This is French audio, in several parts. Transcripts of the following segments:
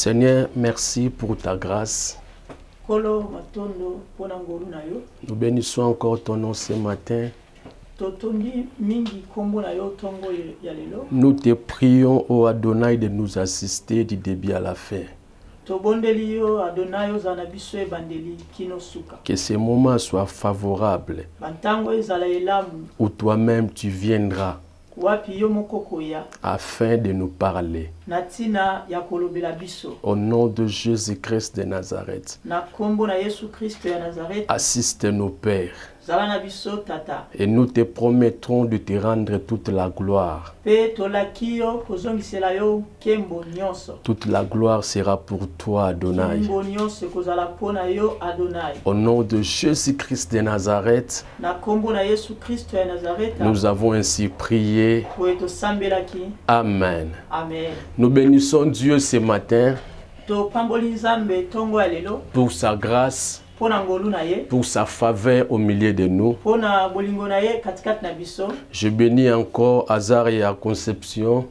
Seigneur, merci pour ta grâce. Nous bénissons encore ton nom ce matin. Nous te prions, ô Adonai, de nous assister du début à la fin. Que ces moments soient favorables, où toi-même tu viendras afin de nous parler. Au nom de Jésus-Christ de Nazareth, assiste nos pères. Et nous te promettons de te rendre toute la gloire. Toute la gloire sera pour toi, Adonai. Au nom de Jésus-Christ de Nazareth, nous avons ainsi prié. Amen. Nous bénissons Dieu ce matin pour sa grâce, pour sa faveur au milieu de nous. Je bénis encore Azaria Conception.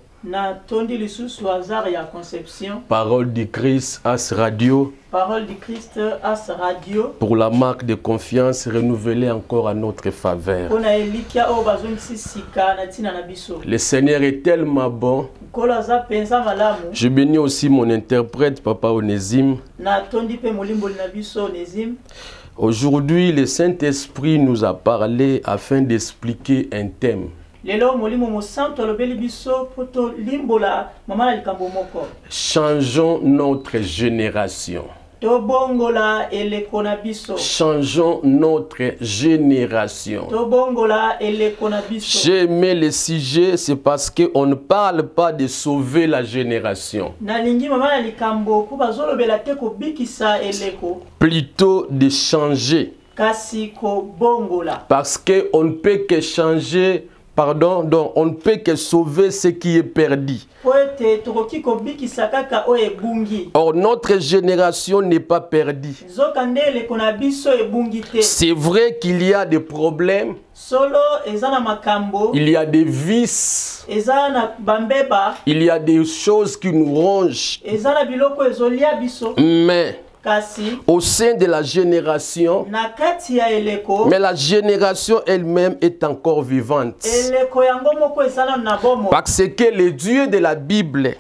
Parole du Christ As Radio. Parole du Christ As Radio. Pour la marque de confiance renouvelée encore à notre faveur. Le Seigneur est tellement bon. Je bénis aussi mon interprète, Papa Onésime. Aujourd'hui, le Saint-Esprit nous a parlé afin d'expliquer un thème. Changeons notre génération. Changeons notre génération. J'ai aimé le sujet, c'est parce qu'on ne parle pas de sauver la génération. Plutôt de changer. Parce qu'on ne peut que changer. Pardon, donc on ne peut que sauver ce qui est perdu. Or, notre génération n'est pas perdue. C'est vrai qu'il y a des problèmes. Il y a des vices. Il y a des choses qui nous rongent. Mais au sein de la génération, mais la génération elle-même est encore vivante. Parce que le Dieu de la Bible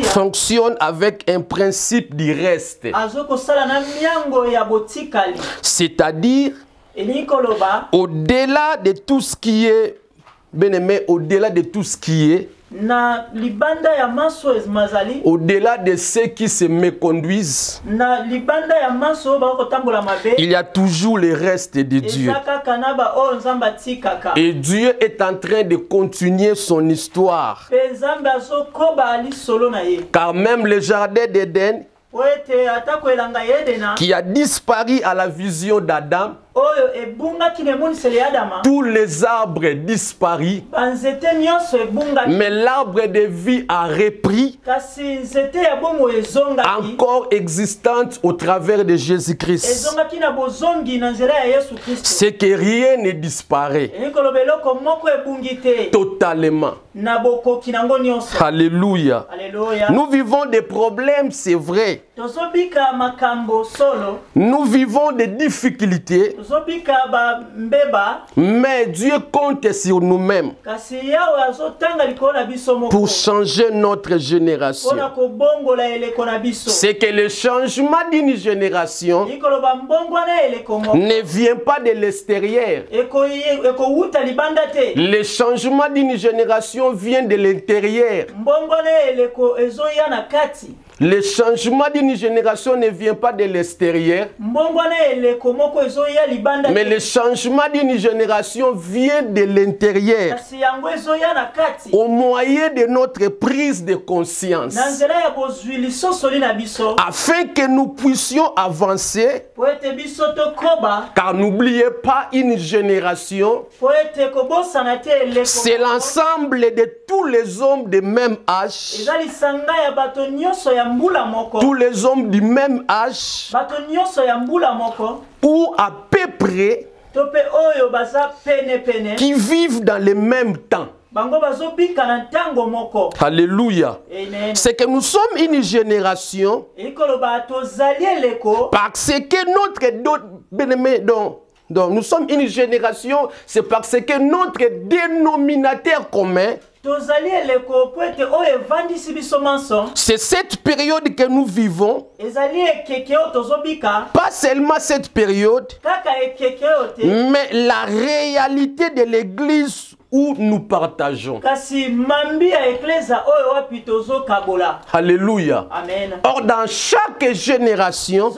fonctionne avec un principe du reste. C'est-à-dire, au-delà de tout ce qui est, bien-aimé, au-delà de tout ce qui est, au-delà de ceux qui se méconduisent, il y a toujours le reste de Dieu. Et Dieu est en train de continuer son histoire. Car même le jardin d'Éden, qui a disparu à la vision d'Adam, tous les arbres disparus, mais l'arbre de vie a repris, encore existante au travers de Jésus-Christ. C'est que rien ne disparaît totalement. Alléluia. Nous vivons des problèmes, c'est vrai. Nous vivons des difficultés. Mais Dieu compte sur nous-mêmes pour changer notre génération. C'est que le changement d'une génération ne vient pas de l'extérieur. Le changement d'une génération vient de l'intérieur. Le changement d'une génération ne vient pas de l'extérieur, mais le changement d'une génération vient de l'intérieur, au moyen de notre prise de conscience, afin que nous puissions avancer. Car n'oubliez pas, une génération, c'est l'ensemble de tous les hommes de même âge. Tous les hommes du même âge, ou à peu près, qui vivent dans le même temps. Alléluia. C'est que nous sommes une génération parce que nous sommes une génération, c'est parce que notre dénominateur commun, c'est cette période que nous vivons, pas seulement cette période, mais la réalité de l'église où nous partageons. Alléluia. Amen. Or, dans chaque génération,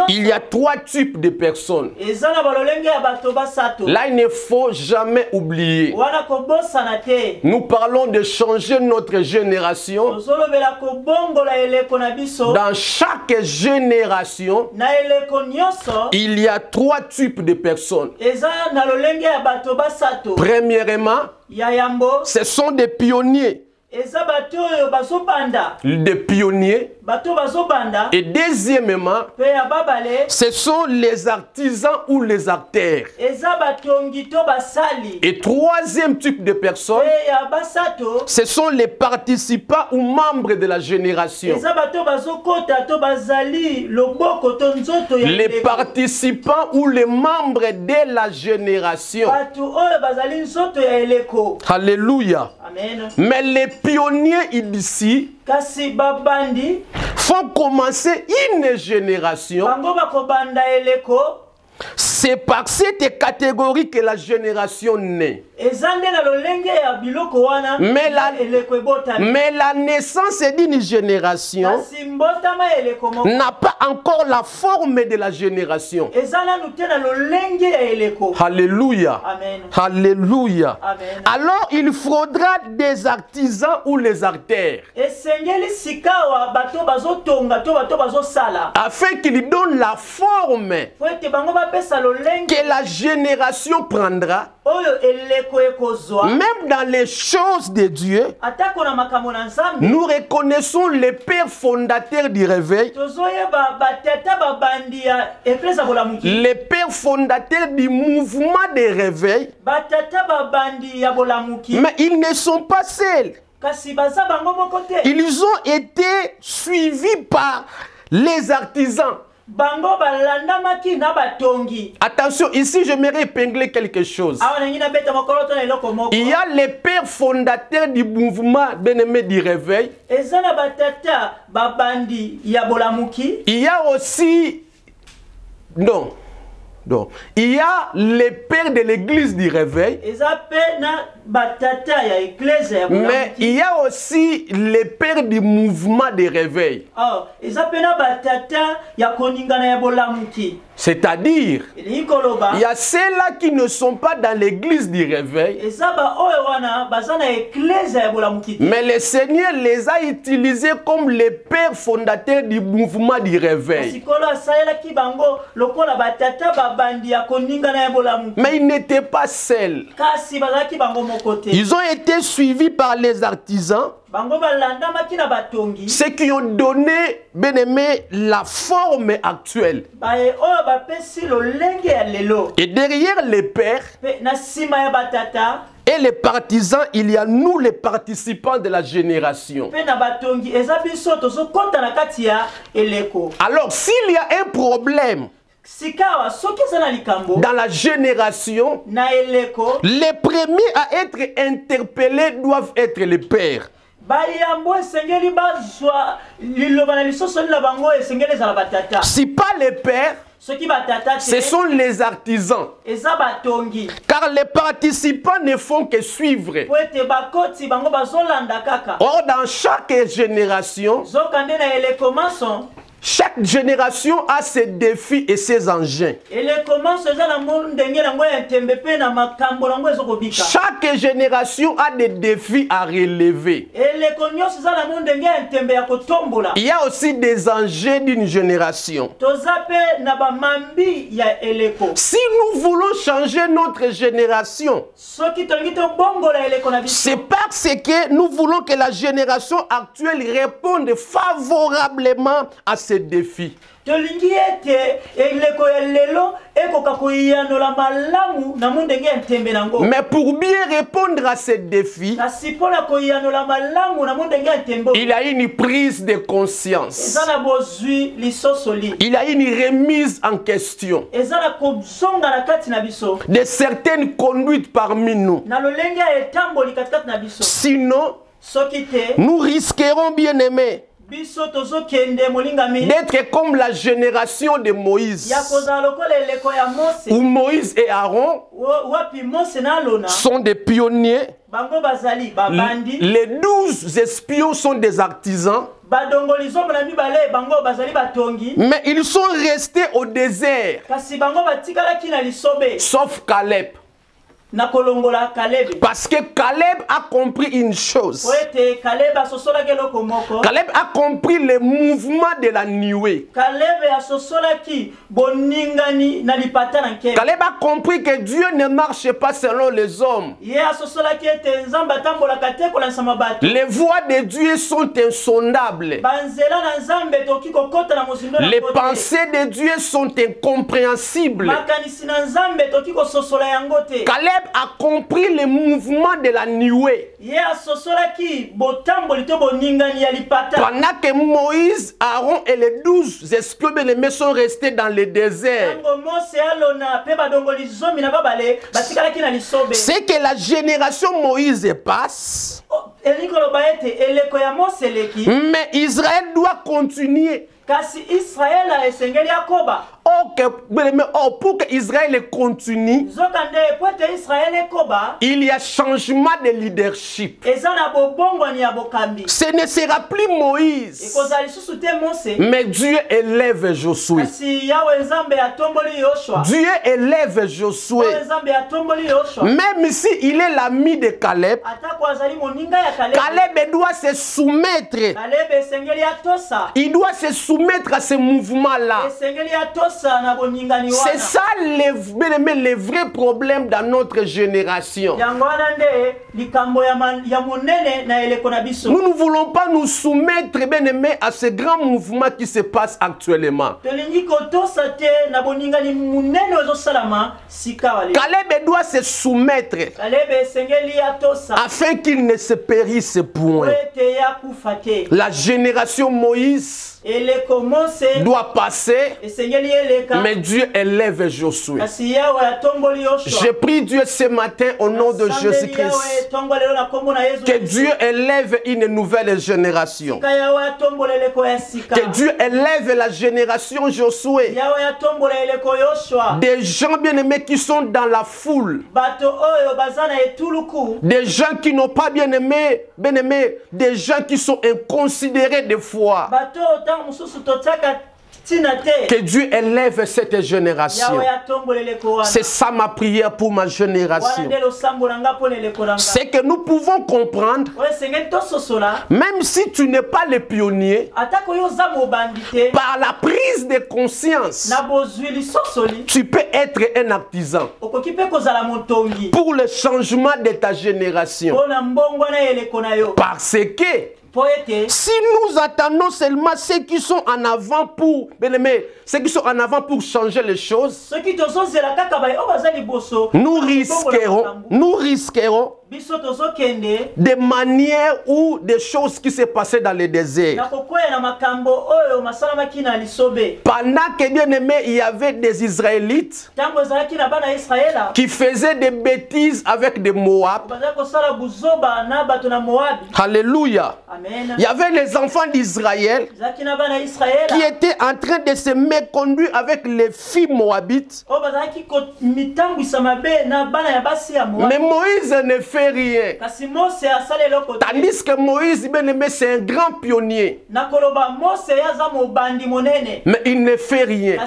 il y a 3 types de personnes. Là, il ne faut jamais oublier. Nous parlons de changer notre génération. Dans chaque génération, il y a 3 types de personnes. Premièrement, ce sont des pionniers. Des pionniers. Et deuxièmement, ce sont les artisans ou les acteurs. Et troisième type de personnes, ce sont les participants ou membres de la génération. Les participants ou les membres de la génération. Alléluia. Amen. Mais les pionniers ici font commencer une génération. C'est par cette catégorie que la génération naît. Mais la naissance d'une génération n'a pas encore la forme de la génération. Alléluia. Amen. Alléluia. Amen. Alors il faudra des artisans ou les acteurs afin qu'ils donnent la forme que la génération prendra, même dans les choses de Dieu. Nous reconnaissons les pères fondateurs du réveil, les pères fondateurs du mouvement de réveil, mais ils ne sont pas seuls. Ils ont été suivis par les artisans. Attention, ici j'aimerais épingler quelque chose. Il y a les pères fondateurs du mouvement bien-aimé du réveil. Il y a aussi... Non. Il y a les pères de l'église du réveil. Mais il y a aussi les pères du mouvement de réveil. C'est-à-dire, il y a ceux-là qui ne sont pas dans l'église du réveil. Mais le Seigneur les a utilisés comme les pères fondateurs du mouvement du réveil. Mais ils n'étaient pas seuls. Ils ont été suivis par les artisans, ceux qui ont donné, bien aimé, la forme actuelle. Et derrière les pères et les partisans, il y a nous les participants de la génération. Alors s'il y a un problème dans la génération, les premiers à être interpellés doivent être les pères. Si pas les pères, ce sont les artisans. Car les participants ne font que suivre. Or, dans chaque génération, chaque génération a ses défis et ses engins. Chaque génération a des défis à relever. Il y a aussi des enjeux d'une génération. Si nous voulons changer notre génération, c'est parce que nous voulons que la génération actuelle réponde favorablement à ces ce défi. Mais pour bien répondre à ce défi, il y a une prise de conscience. Il y a une remise en question de certaines conduites parmi nous. Sinon, nous risquerons, bien aimés, d'être comme la génération de Moïse, où Moïse et Aaron sont des pionniers. Les 12 espions sont des artisans, mais ils sont restés au désert, sauf Caleb. Parce que Caleb a compris une chose. Caleb a compris le mouvement de la nuée. Caleb a compris que Dieu ne marche pas selon les hommes. Les voies de Dieu sont insondables. Les pensées de Dieu sont incompréhensibles. Caleb a compris le mouvement de la nuée. Pendant que Moïse, Aaron et les 12 espions bien-aimés sont restés dans le désert, c'est que la génération Moïse passe, mais Israël doit continuer. Pour que Israël continue, il y a changement de leadership. Ce ne sera plus Moïse, mais Dieu élève Josué. Dieu élève Josué. Même s'il est l'ami de Caleb, Caleb doit se soumettre. Il doit se soumettre à ce mouvement-là. C'est ça le vrai problème dans notre génération. Nous ne voulons pas nous soumettre, bien aimé, à ce grand mouvement qui se passe actuellement. Caleb doit se soumettre afin qu'il ne se périsse point. La génération Moïse doit passer, mais Dieu élève Josué. Je prie Dieu ce matin au nom de Jésus-Christ que Dieu élève une nouvelle génération. Que Dieu élève la génération Josué. Des gens bien-aimés qui sont dans la foule. Des gens qui n'ont pas bien-aimé, des gens qui sont inconsidérés des fois. Que Dieu élève cette génération. C'est ça ma prière pour ma génération. C'est que nous pouvons comprendre, même si tu n'es pas le pionnier, par la prise de conscience, tu peux être un artisan pour le changement de ta génération. Parce que si nous attendons seulement ceux qui sont en avant pour, ceux qui sont en avant pour changer les choses, nous risquerons des manières ou des choses qui se passaient dans le désert. Pendant que, bien aimé, il y avait des Israélites qui faisaient des bêtises avec des Moab. Alléluia. Il y avait les enfants d'Israël qui étaient en train de se méconduire avec les filles moabites. Mais Moïse ne fait rien. Tandis que Moïse, bien aimé, c'est un grand pionnier. Mais il ne fait rien.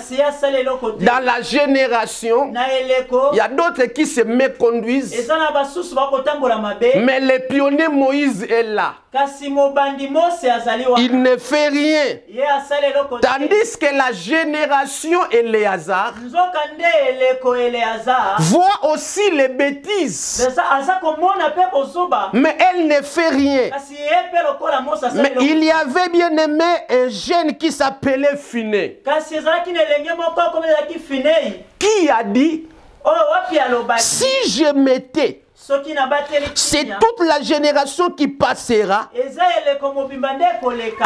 Dans la génération, il y a d'autres qui se méconduisent. Mais le pionnier Moïse est là. il ne fait rien. Tandis que la génération Éléazar voit aussi les bêtises. Mais elle ne fait rien. Mais il y avait bien aimé un jeune qui s'appelait Finé, qui a dit, si je m'étais, c'est toute la génération qui passera,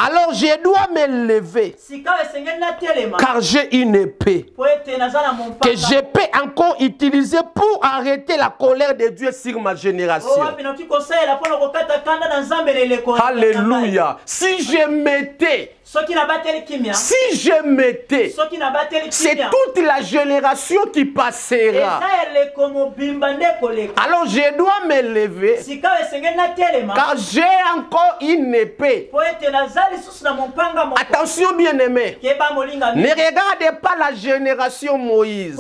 alors je dois me lever, car j'ai une épée que je peux encore utiliser pour arrêter la colère de Dieu sur ma génération. Alléluia. Si je m'étais, c'est toute la génération qui passera. Alors je dois me lever, car j'ai encore une épée. Attention bien aimé, ne regardez pas la génération Moïse.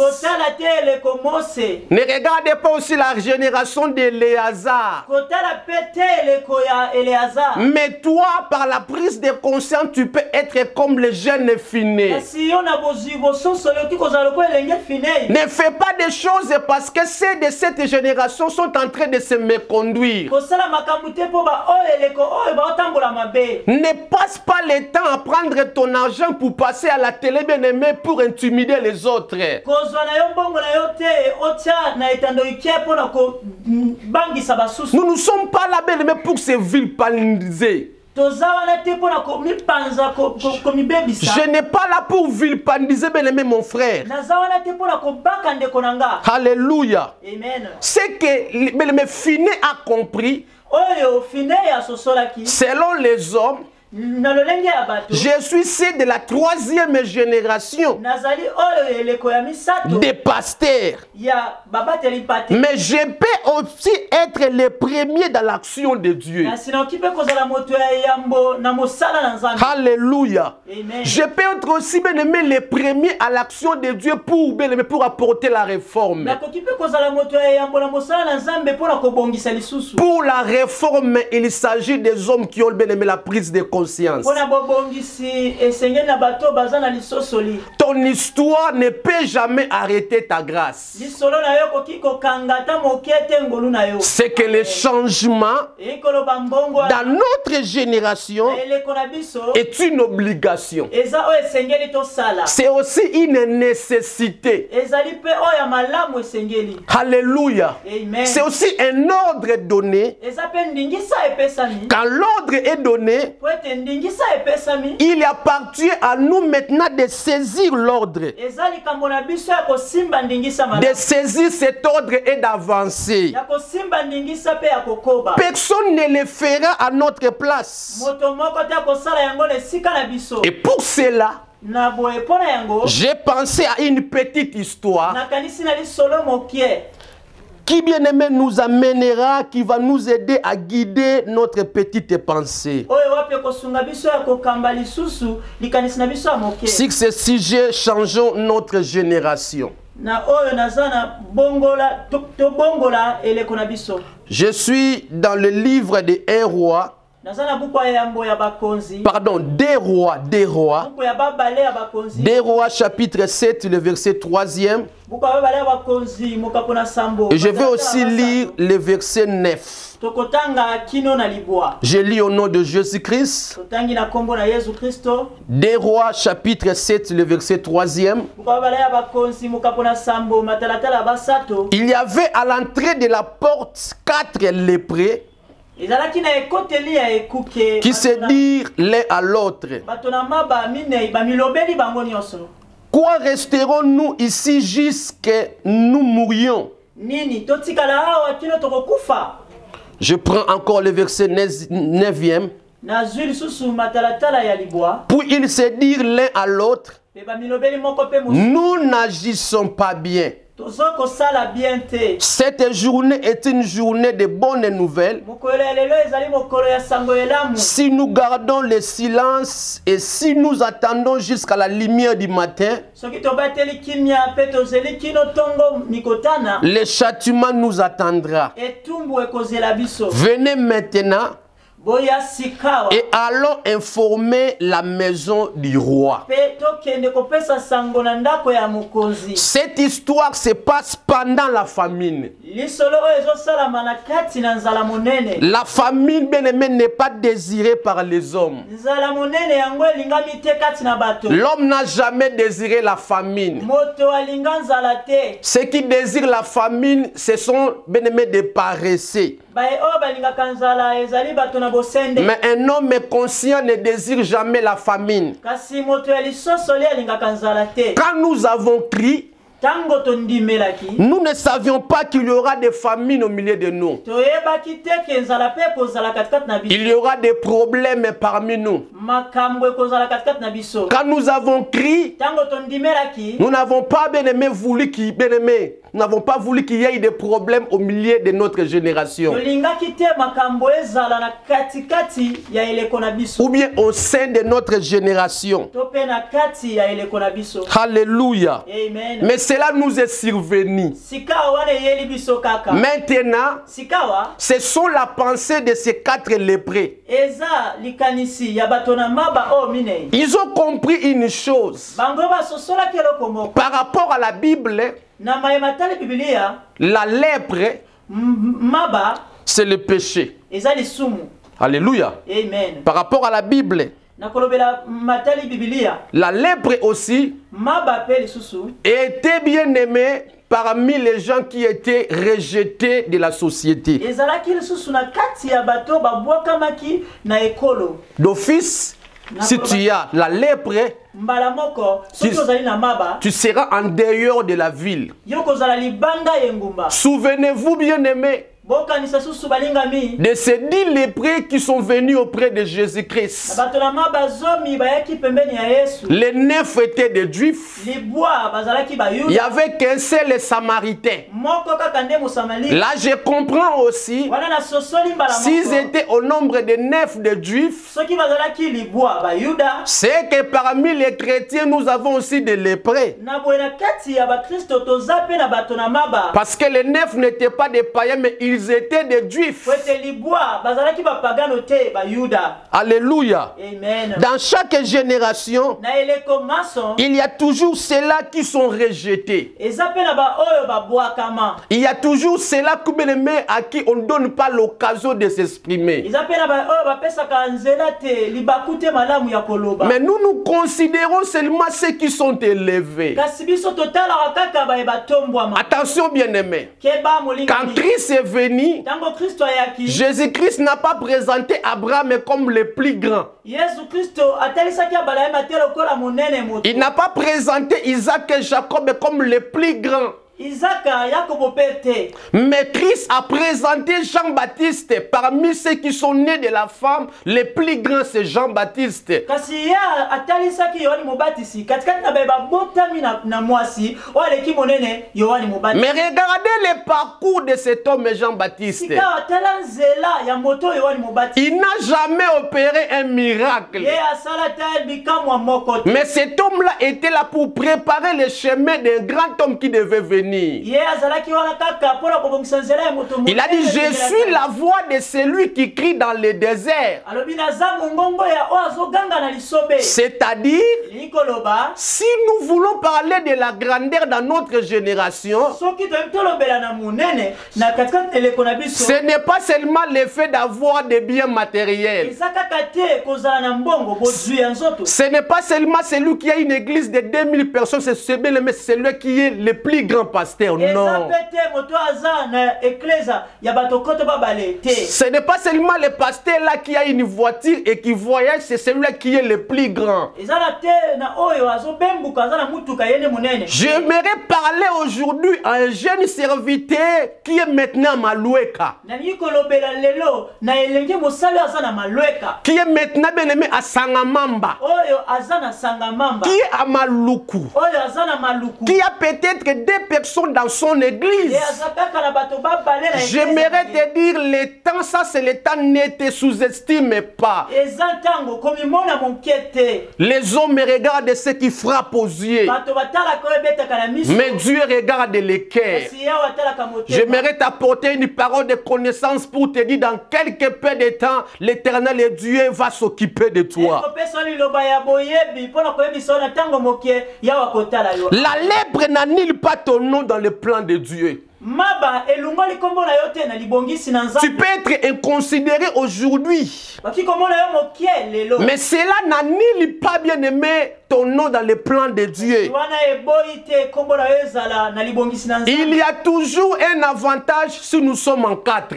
Ne regardez pas aussi la génération d'Éléazar. Mais toi, par la prise de conscience, tu peux être comme les jeunes Finé. Ne fais pas des choses parce que ceux de cette génération sont en train de se méconduire. Ne passe pas le temps à prendre ton argent pour passer à la télé bien aimé pour intimider les autres. Nous ne sommes pas là bien aimé pour se vilipender. Je n'ai pas là pour vilipender bien aimé mon frère. Alléluia. C'est que le Finé a compris, selon les hommes, je suis celle de la 3e génération des pasteurs. Mais je peux aussi être le premier dans l'action de Dieu. Alléluia. Je peux être aussi bien aimé le premier à l'action de Dieu pour apporter la réforme. Pour la réforme, il s'agit des hommes qui ont bien aimé la prise de conscience. Ton histoire ne peut jamais arrêter ta grâce. C'est que le changement dans notre génération est une obligation. C'est aussi une nécessité. Alléluia. C'est aussi un ordre donné. Quand l'ordre est donné, il appartient à nous maintenant de saisir l'ordre, de saisir cet ordre et d'avancer. Personne ne le fera à notre place. Et pour cela, j'ai pensé à une petite histoire qui bien aimé nous amènera, qui va nous aider à guider notre petite pensée. Si ce sujet changeons notre génération. Je suis dans le livre des 1 roi. Pardon, des rois. Des rois chapitre 7, le verset 3e. Et je vais aussi lire le verset 9. Je lis au nom de Jésus-Christ. Des rois chapitre 7, le verset 3e. Il y avait à l'entrée de la porte 4 lépreux qui se dirent l'un à l'autre. Quoi resterons-nous ici jusqu'à nous mourions? Je prends encore le verset 9e. Puis ils se dirent l'un à l'autre, nous n'agissons pas bien. Cette journée est une journée de bonnes nouvelles. Si nous gardons le silence et si nous attendons jusqu'à la lumière du matin, le châtiment nous attendra. Venez maintenant, et allons informer la maison du roi. Cette histoire se passe pendant la famine. La famine, bien aimé, n'est pas désirée par les hommes. L'homme n'a jamais désiré la famine. Ceux qui désirent la famine, ce sont, bien aimé, des paresseux. Mais un homme conscient ne désire jamais la famine. Quand nous avons crié, nous ne savions pas qu'il y aura des famines au milieu de nous. Il y aura des problèmes parmi nous. Quand nous avons crié, nous n'avons pas bien aimé voulu qu'il nous n'avons pas voulu qu'il y ait des problèmes au milieu de notre génération. Ou bien au sein de notre génération. Alléluia. Mais cela nous est survenu. Maintenant, ce sont la pensée de ces 4 lépreux. Ils ont compris une chose. Par rapport à la Bible, la lèpre, c'est le péché. Alléluia. Amen. Par rapport à la Bible, la lèpre aussi était bien aimée parmi les gens qui étaient rejetés de la société. D'office, si tu as la lèpre, tu seras en dehors de la ville. Souvenez-vous, bien aimés, de ces 10 lépreux qui sont venus auprès de Jésus-Christ. Les 9 étaient des Juifs. Il n'y avait qu'un seul Samaritain. Là, je comprends aussi, s'ils étaient au nombre de 9 des Juifs, c'est que parmi les chrétiens, nous avons aussi des lépreux. Parce que les 9 n'étaient pas des païens, mais ils étaient des Juifs. Alléluia. Amen. Dans chaque génération, il y a toujours ceux-là qui sont rejetés. Il y a toujours ceux-là à qui on ne donne pas l'occasion de s'exprimer. Mais nous considérons seulement ceux qui sont élevés. Attention, bien-aimés. Quand Christ est venu, Jésus-Christ n'a pas présenté Abraham comme le plus grand. Il n'a pas présenté Isaac et Jacob comme le plus grand. Mais Christ a présenté Jean-Baptiste parmi ceux qui sont nés de la femme. Le plus grand, c'est Jean-Baptiste. Mais regardez le parcours de cet homme Jean-Baptiste. Il n'a jamais opéré un miracle. Mais cet homme-là était là pour préparer le chemin d'un grand homme qui devait venir. Il a dit, je suis la voix de celui qui crie dans le désert. C'est-à-dire, si nous voulons parler de la grandeur dans notre génération, ce n'est pas seulement le fait d'avoir des biens matériels. Ce n'est pas seulement celui qui a une église de 2000 personnes, c'est celui qui est le plus grand pasteur. Non. Ce n'est pas seulement le pasteur là qui a une voiture et qui voyage, c'est celui qui est le plus grand. J'aimerais parler aujourd'hui à un jeune serviteur qui est maintenant à Maloueka. Qui est maintenant bien aimé à Sangamamba. Qui est à Maluku. Qui a peut-être 2 personnes dans son église. J'aimerais te dire, le temps, ça c'est le temps, ne te sous-estime pas. Les hommes regardent ce qui frappe aux yeux. Mais Dieu regarde les cœurs. J'aimerais t'apporter une parole de connaissance pour te dire, dans quelques peu de temps, l'Éternel et Dieu va s'occuper de toi. La lèpre n'annule pas ton nom dans le plan de Dieu. Tu peux être inconsidéré aujourd'hui, mais cela n'annule pas, bien aimé, ton nom dans le plan de Dieu. Il y a toujours un avantage si nous sommes en quatre.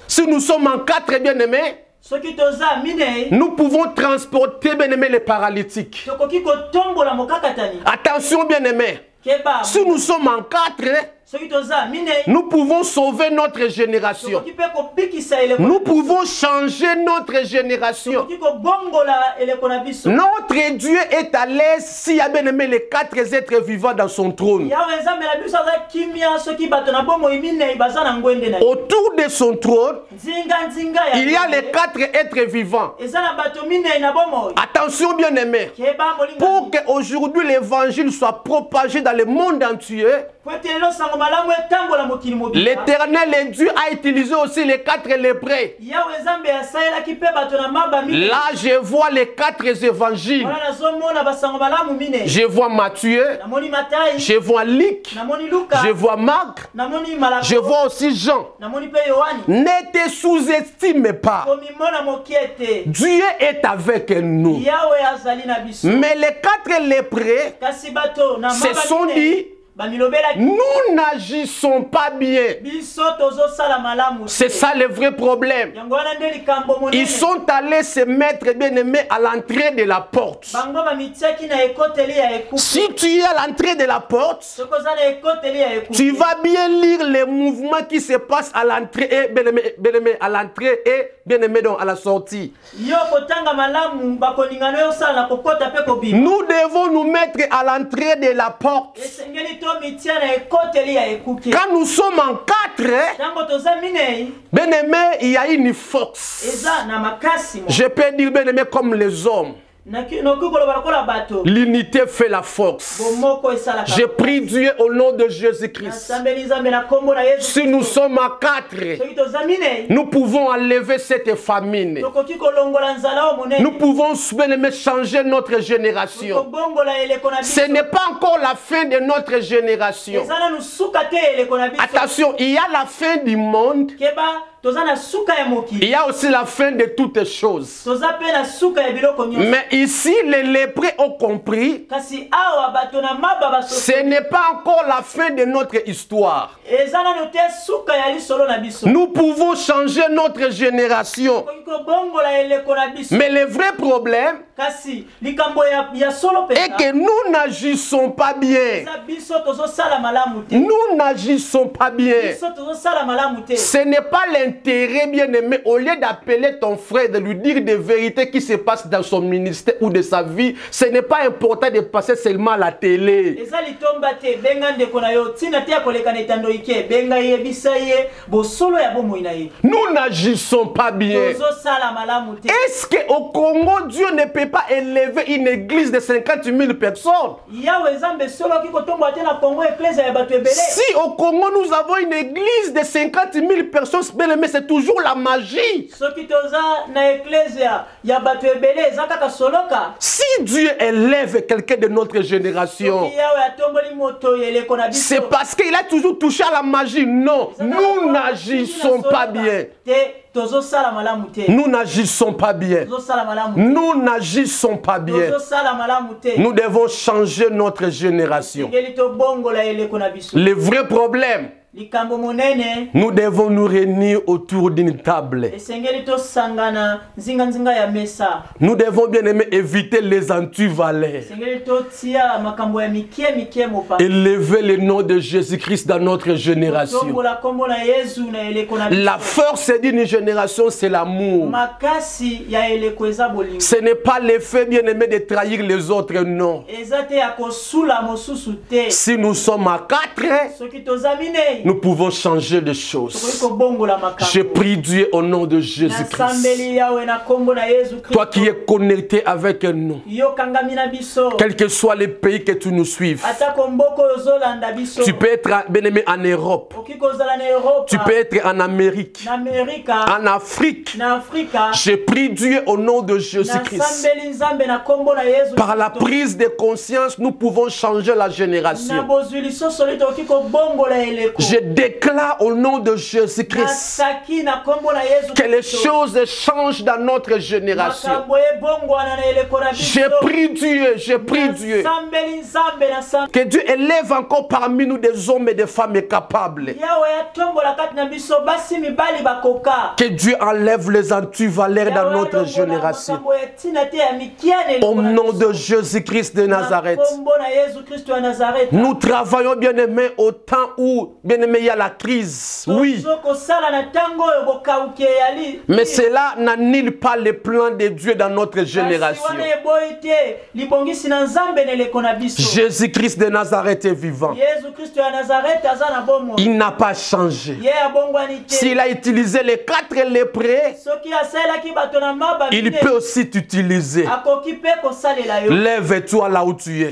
Si nous sommes en quatre, bien aimé, nous pouvons transporter, bien aimé, les paralytiques. Attention, bien aimé. Si nous sommes en quatre, nous pouvons sauver notre génération. Nous pouvons changer notre génération. Notre Dieu est à l'aise s'il a bien aimé les quatre êtres vivants dans son trône. Autour de son trône, il y a les quatre êtres vivants. Attention, bien aimé, pour qu'aujourd'hui l'évangile soit propagé dans le monde entier, l'Éternel et Dieu a utilisé aussi les quatre lépreux. Là, je vois les quatre évangiles. Je vois Matthieu, je vois Luc, je vois Marc, je vois aussi Jean. Ne te sous-estime pas. Dieu est avec nous. Mais les quatre lépreux se sont dit, nous n'agissons pas bien. C'est ça le vrai problème. Ils sont allés se mettre, bien aimé, à l'entrée de la porte. Si tu es à l'entrée de la porte, tu vas bien lire les mouvements qui se passent à l'entrée et bien aimé, à l'entrée et bien aimé donc à la sortie. Nous devons nous mettre à l'entrée de la porte. Quand nous sommes en quatre, bien aimé, il y a une force. Je peux dire, bien aimé, comme les hommes. L'unité fait la force. Je prie Dieu au nom de Jésus-Christ. Si nous sommes à quatre, nous pouvons enlever cette famine. Nous pouvons changer notre génération. Ce n'est pas encore la fin de notre génération. Attention, il y a la fin du monde. Il y a aussi la fin de toutes choses. Mais ici, les lépreux ont compris, ce n'est pas encore la fin de notre histoire. Nous pouvons changer notre génération. Mais le vrai problème est que nous n'agissons pas bien. Nous n'agissons pas bien. Ce n'est pas l'intérêt, bien aimé, au lieu d'appeler ton frère, de lui dire des vérités qui se passent dans son ministère ou de sa vie, ce n'est pas important de passer seulement à la télé. Nous n'agissons pas bien. Est-ce qu'au Congo, Dieu ne peut pas élever une église de 50 000 personnes? Si au Congo, nous avons une église de 50 000 personnes, mais c'est toujours la magie. Si Dieu élève quelqu'un de notre génération, c'est parce qu'il a toujours touché à la magie. Non, nous n'agissons pas bien. Nous n'agissons pas bien. Nous n'agissons pas bien. Nous devons changer notre génération. Le vrai problème, nous devons nous réunir autour d'une table. Nous devons bien aimer éviter les antivaleurs. Élever le nom de Jésus-Christ dans notre génération. La force d'une génération, c'est l'amour. Ce n'est pas l'effet bien aimé de trahir les autres, non. Si nous sommes à 4, nous pouvons changer les choses. Je prie Dieu au nom de Jésus-Christ. Toi qui es connecté avec nous, quel que soit les pays que tu nous suives, tu peux être bien aimé en Europe, tu peux être en Amérique, en Afrique. Je prie Dieu au nom de Jésus-Christ. Par la prise de conscience, nous pouvons changer la génération. Je déclare au nom de Jésus-Christ que les choses changent dans notre génération. Je prie Dieu, que Dieu élève encore parmi nous des hommes et des femmes capables. Que Dieu enlève les antivaleurs dans notre génération. Au nom de Jésus-Christ de Nazareth. Nous travaillons, bien aimé, au temps où, bien aimé, il y a la crise. Oui. Mais cela n'annule pas les plans de Dieu dans notre génération. Jésus-Christ de Nazareth est vivant. Il n'a pas changé. S'il a utilisé les 4 lépreux, il peut aussi t'utiliser. Lève-toi là où tu es.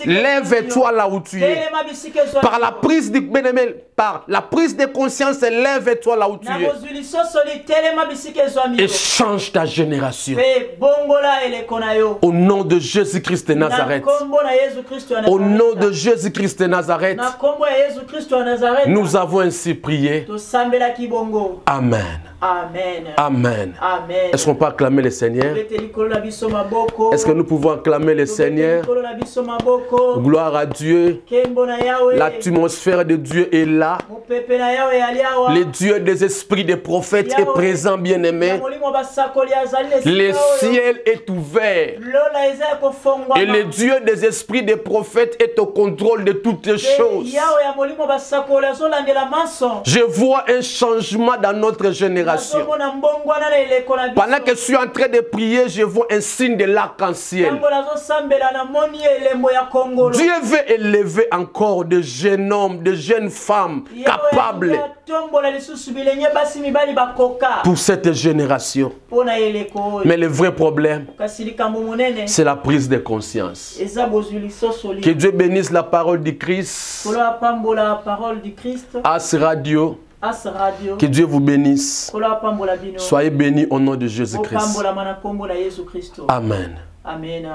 Lève-toi là où tu es. Par la prise de, par la prise de conscience, lève-toi là où tu es. Et change ta génération. Au nom de Jésus-Christ de Nazareth. Au nom de Jésus-Christ de Nazareth. Nous avons ainsi prié. Amen. Amen. Amen. Amen. Est-ce qu'on peut acclamer le Seigneur? Est-ce que nous pouvons acclamer le Seigneur? Gloire à Dieu. L'atmosphère de Dieu est là. Le Dieu des esprits des prophètes est présent, bien-aimé. Le ciel est ouvert. Et le Dieu des esprits des prophètes est au contrôle de toutes les choses. Je vois un changement dans notre génération. Pendant que je suis en train de prier, je vois un signe de l'arc-en-ciel. Dieu veut élever encore de jeunes hommes, de jeunes femmes capables pour cette génération. Mais le vrai problème, c'est la prise de conscience. Que Dieu bénisse la parole du Christ. As Radio. Que Dieu vous bénisse. Soyez bénis au nom de Jésus-Christ. Amen. Amen.